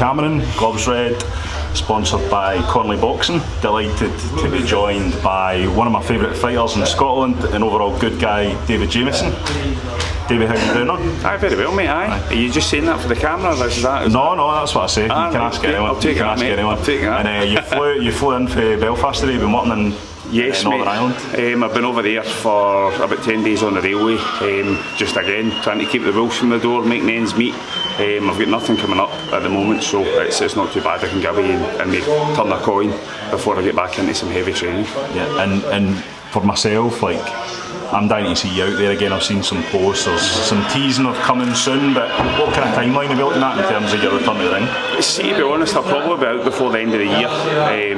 Cameron, gloves red, sponsored by Conley Boxing. Delighted to be joined by one of my favourite fighters in Scotland, an overall good guy, David Jamieson. David, how you doing on? Aye, very well, mate. Aye. Are you just saying that for the camera? Is that? No, that's what I say. You can ask anyone. I'll take it, mate. I'll take it. And you flew in from Belfast today. You've been working in Northern Ireland. I've been over there for about 10 days on the railway. Just again trying to keep the wolves from the door, making ends meet. I've got nothing coming up at the moment, so it's not too bad. I can get away and maybe turn a coin before I get back into some heavy training. Yeah, and for myself, like, I'm dying to see you out there again. I've seen some posts, there's some teasing of coming soon, but what kind of timeline are you looking at in terms of your return to the ring? See, to be honest, I'll probably be out before the end of the year.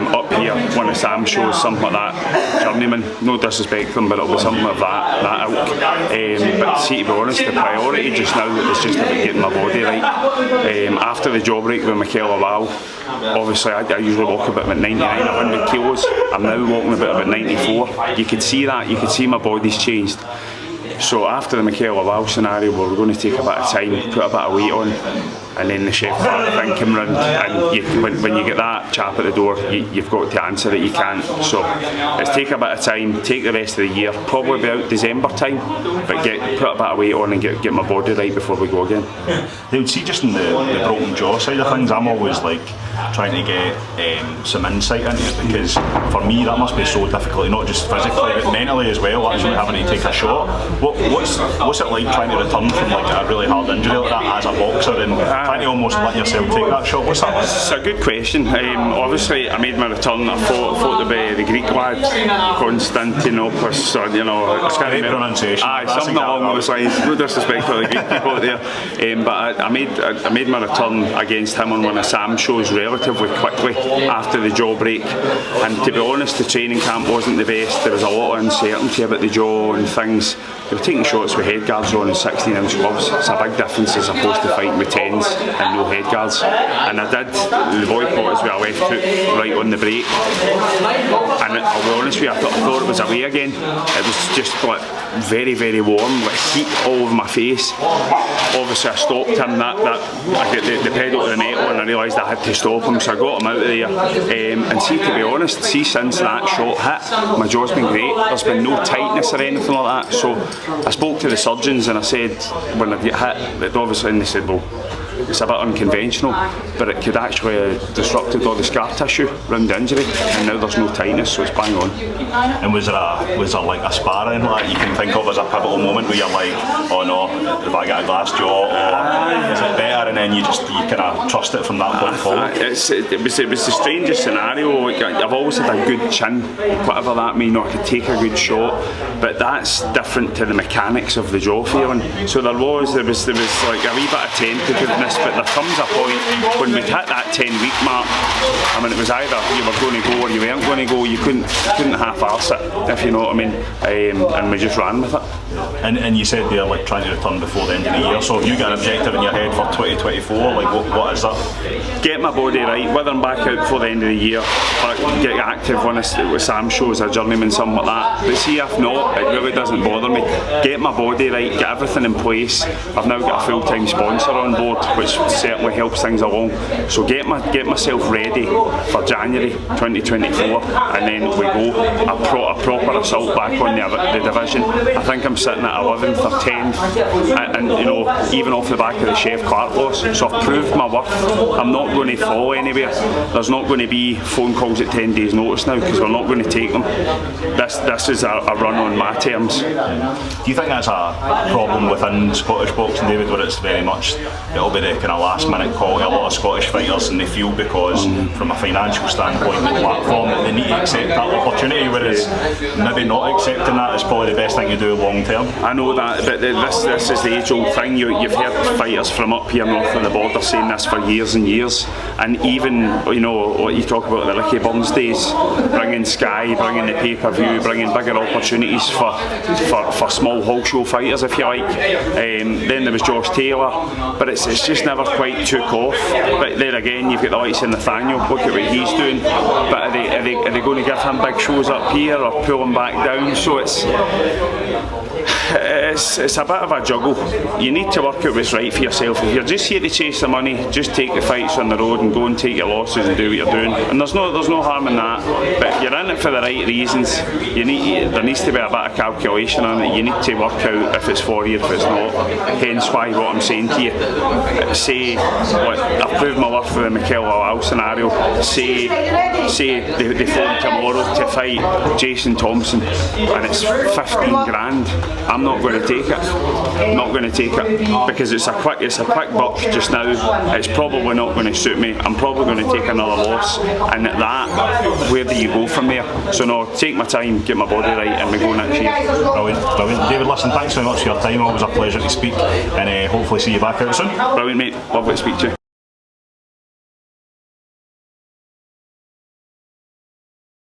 Up here, one of Sam's shows, something like that. Journeyman, no disrespect to them, but it'll be something of that ilk. But see, to be honest, the priority just now is just about getting my body right. After the jaw break with Michael Awal, obviously I usually walk about 99, 100 kilos. I'm now walking about 94. You could see that, you could see my body's changed. So after the Michael Awal scenario, we're going to take a bit of time, put a bit of weight on, and then the chef thing came round, and when you get that chap at the door, you've got to answer it. You can't. So let's take a bit of time, take the rest of the year, probably be out December time, but put a bit of weight on and get my body right before we go again. They would see just in the broken jaw side of things, I'm always like trying to get some insight into it, because for me that must be so difficult, not just physically but mentally as well, actually having to take a shot. What's it like trying to return from like a really hard injury like that as a boxer and trying to almost let yourself take that shot? What's that like? It's a good question. Obviously I made my return. I fought the Greek lad, Konstantinopoulos, or it's great pronunciation. Aye, something along those lines. No disrespect to the Greek people out there. But I made my return against him on one of Sam's shows relatively quickly after the jaw break. And to be honest, the training camp wasn't the best. There was a lot of uncertainty about the jaw and things. They were taking shots with head guards on and 16-ounce gloves. It's a big difference as opposed to fighting with 10s and no head guards. And I did the boycott as well, left hook right on the break. And I'll be honest with you, I thought it was away again. It was just like very, very warm, with heat all over my face. Obviously I stopped him, I got the pedal to the metal, and I realised I had to stop him, so I got him out of there. And see, to be honest, since that shot hit, my jaw's been great. There's been no tightness or anything like that. So I spoke to the surgeons and I said, when I get hit, that obviously, and they said, well, it's a bit unconventional, but it could actually have disrupted all the scar tissue around the injury, and now there's no tightness, so it's bang on. And was there like a sparring like you can think of as a pivotal moment where you're like, oh no, have I got a glass jaw, or is it better, and then you kind of trust it from that point forward? It was the strangest scenario. Like, I've always had a good chin, whatever that means. I could take a good shot, but that's different to the mechanics of the jaw feeling. So there was like a wee bit of tentativeness, but there comes a point when we'd hit that 10-week mark. I mean, it was either you were going to go or you weren't going to go. You couldn't half-arse it, if you know what I mean. And we just ran with it. And you said they're like trying to return before the end of the year. So have you got an objective in your head for 2024? Like what is that? Get my body right. Whether I'm back out before the end of the year, get active with Sam shows, a journeyman, something like that. But see, if not, it really doesn't bother me. Get my body right, get everything in place. I've now got a full-time sponsor on board, which certainly helps things along. So get myself ready for January 2024, and then we go a proper assault back on the division. I think I'm sitting at 11th or 10th, and even off the back of the Chef Clark loss. So I've proved my worth. I'm not going to fall anywhere. There's not going to be phone calls at 10 days notice now, because we're not going to take them. This is a run on my terms. Do you think that's a problem within Scottish boxing, David, where it's very much, it'll be the kind of last minute call to a lot of Scottish fighters, and they feel because from a financial standpoint, the platform, that they need to accept that opportunity, whereas maybe not accepting that is probably the best thing to do long term? I know that, but this is the age-old thing. You've heard fighters from up here north of the border saying this for years and years, and even what you talk about the Ricky Burns days, bringing Sky, bringing the pay-per-view, bringing bigger opportunities for small hall show fighters, if you like. Then there was Josh Taylor, but it's just never quite took off. But there again, you've got the likes of Nathaniel. Look at what he's doing. But are they going to give him big shows up here or pull him back down? So It's a bit of a juggle. You need to work out what's right for yourself. If you're just here to chase the money, just take the fights on the road and go and take your losses and do what you're doing. And there's no harm in that. But if you're in it for the right reasons, there needs to be a bit of calculation on it. You need to work out if it's for you, if it's not. Hence why what I'm saying to you, say I've proved my worth for the Mikel Lawal scenario. Say they phone tomorrow to fight Jason Thompson and it's 15 grand. I'm not going to take it. Not going to take it because it's a quick buck just now. It's probably not going to suit me. I'm probably going to take another loss, and at that, where do you go from there? So no, take my time, get my body right, and we go next year. Brilliant. David, listen, thanks very much for your time. Always a pleasure to speak, and hopefully see you back out soon. Brilliant, mate. Lovely to speak to you.